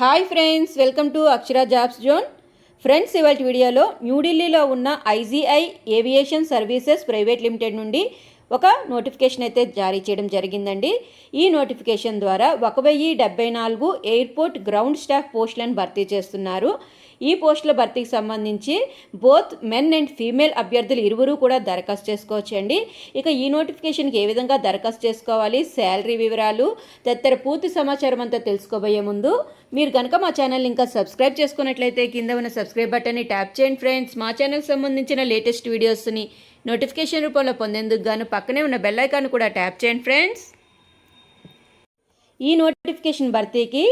Hi friends, welcome to Akshara jobs zone. Friends, ఇవాళ వీడియోలో న్యూఢిల్లీలో ఉన్న IGI aviation services private limited నుండి ఒక నోటిఫికేషన్ అయితే జారీ చేయడం జరిగిందండి. ఈ నోటిఫికేషన్ ద్వారా 1074 ఎయిర్పోర్ట్ గ్రౌండ్ స్టాఫ్ పోస్టులను భర్తీ చేస్తున్నారు. ఈ పోస్టుల భర్తీకి సంబంధించి బోత్ మెన్ అండ్ ఫీమేల్ అభ్యర్థులు ఇరువురు కూడా దరఖాస్తు చేసుకోవచ్చండి. ఇక ఈ నోటిఫికేషన్కి ఏ విధంగా దరఖాస్తు చేసుకోవాలి, శాలరీ వివరాలు తదితర పూర్తి సమాచారం అంతా తెలుసుకోబోయే ముందు మీరు కనుక మా ఛానల్ ఇంకా సబ్స్క్రైబ్ చేసుకున్నట్లయితే కింద ఉన్న సబ్స్క్రైబ్ బటన్ని ట్యాప్ చేయండి ఫ్రెండ్స్. మా ఛానల్కి సంబంధించిన లేటెస్ట్ వీడియోస్ని నోటిఫికేషన్ రూపంలో పొందేందుకు గాను పక్కనే ఉన్న బెల్ ఐకాన్ కూడా ట్యాప్ చేయండి ఫ్రెండ్స్. ఈ నోటిఫికేషన్ భర్తీకి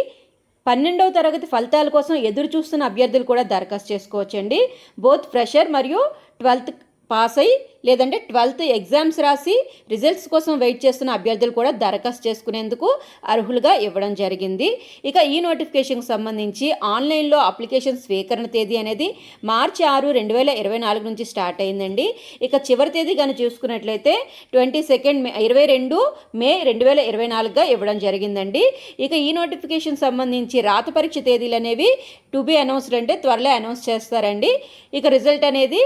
12వ తరగతి ఫలితాల కోసం ఎదురు చూస్తున్న అభ్యర్థులు కూడా దరఖాస్తు చేసుకోవచ్చండి. బోత్ ఫ్రెషర్ మరియు 12th పాస్ అయ్యి లేదంటే 12th ఎగ్జామ్స్ రాసి రిజల్ట్స్ కోసం వెయిట్ చేస్తున్న అభ్యర్థులు కూడా దరఖాస్తు చేసుకునేందుకు అర్హులుగా ఇవ్వడం జరిగింది. ఇక ఈ నోటిఫికేషన్కి సంబంధించి ఆన్లైన్లో అప్లికేషన్ స్వీకరణ తేదీ అనేది మార్చి 6, 2024 నుంచి స్టార్ట్ అయిందండి. ఇక చివరి తేదీ కానీ చూసుకున్నట్లయితే 22 మే 2024గా ఇవ్వడం జరిగిందండి. ఇక ఈ నోటిఫికేషన్ సంబంధించి రాత పరీక్ష తేదీలు అనేవి టు బి అనౌన్స్డ్, అంటే త్వరలో అనౌన్స్ చేస్తారండి. ఇక రిజల్ట్ అనేది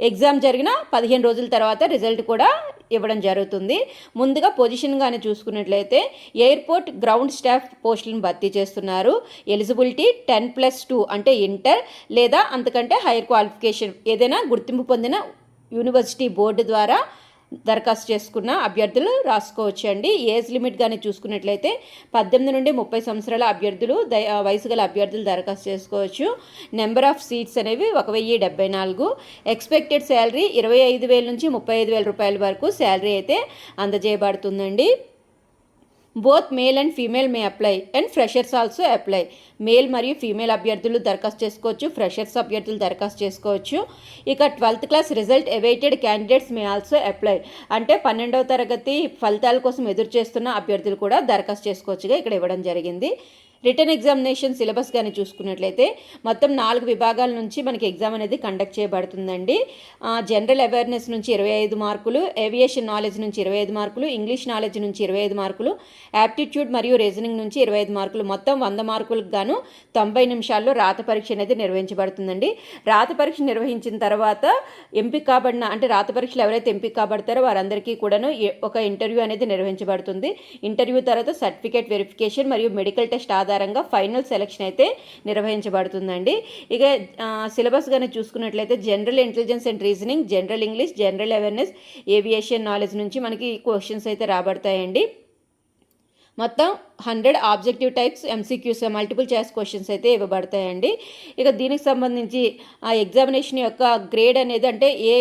ఎగ్జామ్ జరిగిన 15 రోజుల తర్వాత రిజల్ట్ కూడా ఇవ్వడం జరుగుతుంది. ముందుగా పొజిషన్ కానీ చూసుకున్నట్లయితే ఎయిర్పోర్ట్ గ్రౌండ్ స్టాఫ్ పోస్టులను భర్తీ చేస్తున్నారు. ఎలిజిబిలిటీ 10+2 అంటే ఇంటర్ లేదా అంతకంటే హైయర్ క్వాలిఫికేషన్ ఏదైనా గుర్తింపు పొందిన యూనివర్సిటీ బోర్డు ద్వారా దరఖాస్తు చేసుకున్న అభ్యర్థులు రాసుకోవచ్చు అండి. ఏజ్ లిమిట్ కానీ చూసుకున్నట్లయితే 18 నుండి 30 సంవత్సరాల అభ్యర్థులు వయసు గల అభ్యర్థులు దరఖాస్తు చేసుకోవచ్చు. నెంబర్ ఆఫ్ సీట్స్ అనేవి 1074. ఎక్స్పెక్టెడ్ శాలరీ 25,000 నుంచి 35,000 రూపాయల వరకు శాలరీ అయితే అందజేయబడుతుందండి. Both male and female may apply and freshers also apply. Male మరియు ఫీమేల్ అభ్యర్థులు దరఖాస్తు చేసుకోవచ్చు, ఫ్రెషర్స్ అభ్యర్థులు దరఖాస్తు చేసుకోవచ్చు. ఇక 12th class result awaited candidates may also apply, అంటే 12వ తరగతి ఫలితాల కోసం ఎదురు చేస్తున్న అభ్యర్థులు కూడా దరఖాస్తు చేసుకోవచ్చుగా ఇక్కడ ఇవ్వడం జరిగింది. రిటర్న్ ఎగ్జామినేషన్ సిలబస్ కానీ చూసుకున్నట్లయితే మొత్తం 4 విభాగాల నుంచి మనకి ఎగ్జామ్ అనేది కండక్ట్ చేయబడుతుందండి. జనరల్ అవేర్నెస్ నుంచి 25 మార్కులు, ఏవియేషన్ నాలెడ్జ్ నుంచి 25 మార్కులు, ఇంగ్లీష్ నాలెడ్జ్ నుంచి 25 మార్కులు, యాప్టిట్యూడ్ మరియు రీజనింగ్ నుంచి 25 మార్కులు, మొత్తం 100 మార్కులకు గాను 90 నిమిషాల్లో రాత పరీక్ష అనేది నిర్వహించబడుతుందండి. రాత పరీక్ష నిర్వహించిన తర్వాత ఎంపిక కాబడిన, అంటే రాత పరీక్షలు ఎవరైతే ఎంపిక కాబడతారో వారందరికీ కూడాను ఒక ఇంటర్వ్యూ అనేది నిర్వహించబడుతుంది. ఇంటర్వ్యూ తర్వాత సర్టిఫికేట్ వెరిఫికేషన్ మరియు మెడికల్ టెస్ట్ ఆధారంగా ఫైనల్ సెలక్షన్ అయితే నిర్వహించబడుతుందండి. ఇక సిలబస్ కానీ చూసుకున్నట్లయితే general intelligence and reasoning, general English, general awareness, aviation knowledge నుంచి మనకి క్వశ్చన్స్ అయితే రాబడతాయండి. మొత్తం 100 objective types MCQs multiple choice questions అయితే ఇవ్వబడతాయండి. ఇక దీనికి సంబంధించి ఆ ఎగ్జామినేషన్ యొక్క గ్రేడ్ అనేది, అంటే ఏ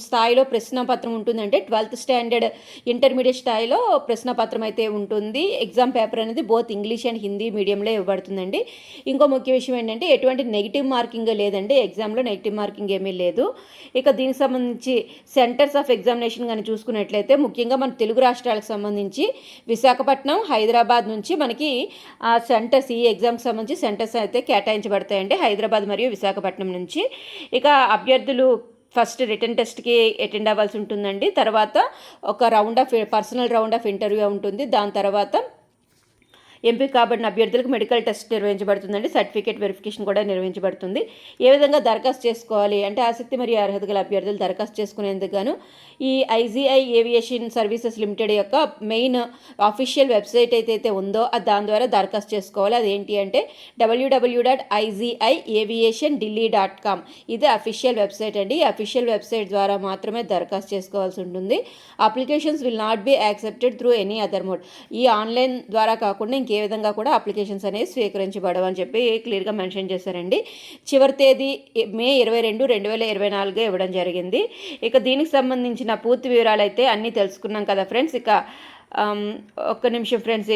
స్థాయిలో ప్రశ్నపత్రం ఉంటుందంటే 12th స్టాండర్డ్ ఇంటర్మీడియట్ స్థాయిలో ప్రశ్నపత్రం అయితే ఉంటుంది. ఎగ్జామ్ పేపర్ అనేది బోత్ ఇంగ్లీష్ అండ్ హిందీ మీడియంలో ఇవ్వబడుతుందండి. ఇంకో ముఖ్య విషయం ఏంటంటే ఎటువంటి నెగిటివ్ మార్కింగ్ లేదండి, ఎగ్జామ్లో నెగిటివ్ మార్కింగ్ ఏమీ లేదు. ఇక దీనికి సంబంధించి సెంటర్స్ ఆఫ్ ఎగ్జామినేషన్ కానీ చూసుకున్నట్లయితే ముఖ్యంగా మన తెలుగు రాష్ట్రాలకు సంబంధించి విశాఖపట్నం, హైదరాబాద్ నుంచి మనకి సెంటర్స్, ఈ ఎగ్జామ్కి సంబంధించి సెంటర్స్ అయితే కేటాయించబడతాయండి హైదరాబాద్ మరియు విశాఖపట్నం నుంచి. ఇక అభ్యర్థులు ఫస్ట్ రిటర్న్ టెస్ట్కి అటెండ్ అవ్వాల్సి ఉంటుందండి. తర్వాత ఒక పర్సనల్ రౌండ్ ఆఫ్ ఇంటర్వ్యూ ఉంటుంది. దాని తర్వాత ఎంపిక కాబడిన అభ్యర్థులకు మెడికల్ టెస్ట్ నిర్వహించబడుతుందండి. సర్టిఫికేట్ వెరిఫికేషన్ కూడా నిర్వహించబడుతుంది. ఏ విధంగా దరఖాస్తు చేసుకోవాలి అంటే ఆసక్తి మరియు అర్హత గల అభ్యర్థులు దరఖాస్తు చేసుకునేందుకు గాను ఈ ఐజీఐ ఏవియేషన్ సర్వీసెస్ లిమిటెడ్ యొక్క మెయిన్ అఫీషియల్ వెబ్సైట్ అయితే ఉందో దాని ద్వారా దరఖాస్తు చేసుకోవాలి. అదేంటి అంటే www.iziaviationdelhi.com. ఇది అఫీషియల్ వెబ్సైట్ అండి. ఈ అఫీషియల్ వెబ్సైట్ ద్వారా మాత్రమే దరఖాస్తు చేసుకోవాల్సి ఉంటుంది. Applications will not be accepted through any other mode. ఈ ఆన్లైన్ ద్వారా కాకుండా ఏ విధంగా కూడా అప్లికేషన్స్ అనేవి స్వీకరించబడవు అని చెప్పి క్లియర్గా మెన్షన్ చేశారండి. చివరి తేదీ మే 22, 2024గా ఇవ్వడం జరిగింది. ఇక దీనికి సంబంధించిన పూర్తి వివరాలు అయితే అన్నీ తెలుసుకున్నాం కదా ఫ్రెండ్స్. ఇక ఒక్క నిమిషం ఫ్రెండ్స్,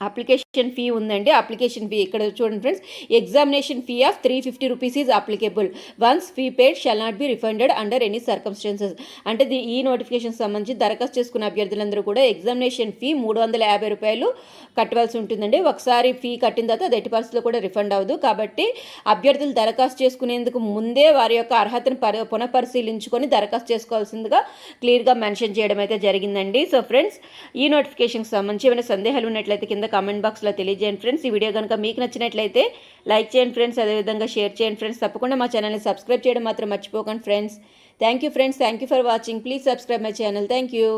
అప్లికేషన్ ఫీ ఉందండి. అప్లికేషన్ ఫీ ఇక్కడ చూడండి friends, examination fee of 350 rupees is applicable. Once fee paid shall not be refunded under any circumstances. అంటే ఈ నోటిఫికేషన్ సంబంధించి దరఖాస్తు చేసుకున్న అభ్యర్థులందరూ కూడా ఎగ్జామినేషన్ ఫీ 350 రూపాయలు కట్టవలసి ఉంటుందండి. ఒకసారి ఫీ కట్టిన తర్వాత అది ఎట్టి పరిస్థితుల్లో కూడా రిఫండ్ అవ్వదు. కాబట్టి అభ్యర్థులు దరఖాస్తు చేసుకునేందుకు ముందే వారి యొక్క అర్హతను పునఃపరిశీలించుకొని దరఖాస్తు చేసుకోవాల్సిందిగా క్లియర్గా మెన్షన్ చేయడం అయితే జరిగిందండి. సో ఫ్రెండ్స్, ఈ నోటిఫికేషన్కి సంబంధించి ఏమైనా సందేహాలు ఉన్నట్లయితే కింద కామెంట్ బాక్స్లో తెలియజేయండి ఫ్రెండ్స్. ఈ వీడియో కనుక మీకు నచ్చినట్లయితే లైక్ చేయండి ఫ్రెండ్స్, అదేవిధంగా షేర్ చేయండి ఫ్రెండ్స్. తప్పకుండా మా ఛానల్ని సబ్స్క్రైబ్ చేయడం మాత్రం మర్చిపోకండి friends. Thank you friends, thank you for watching. Please subscribe my channel. Thank you.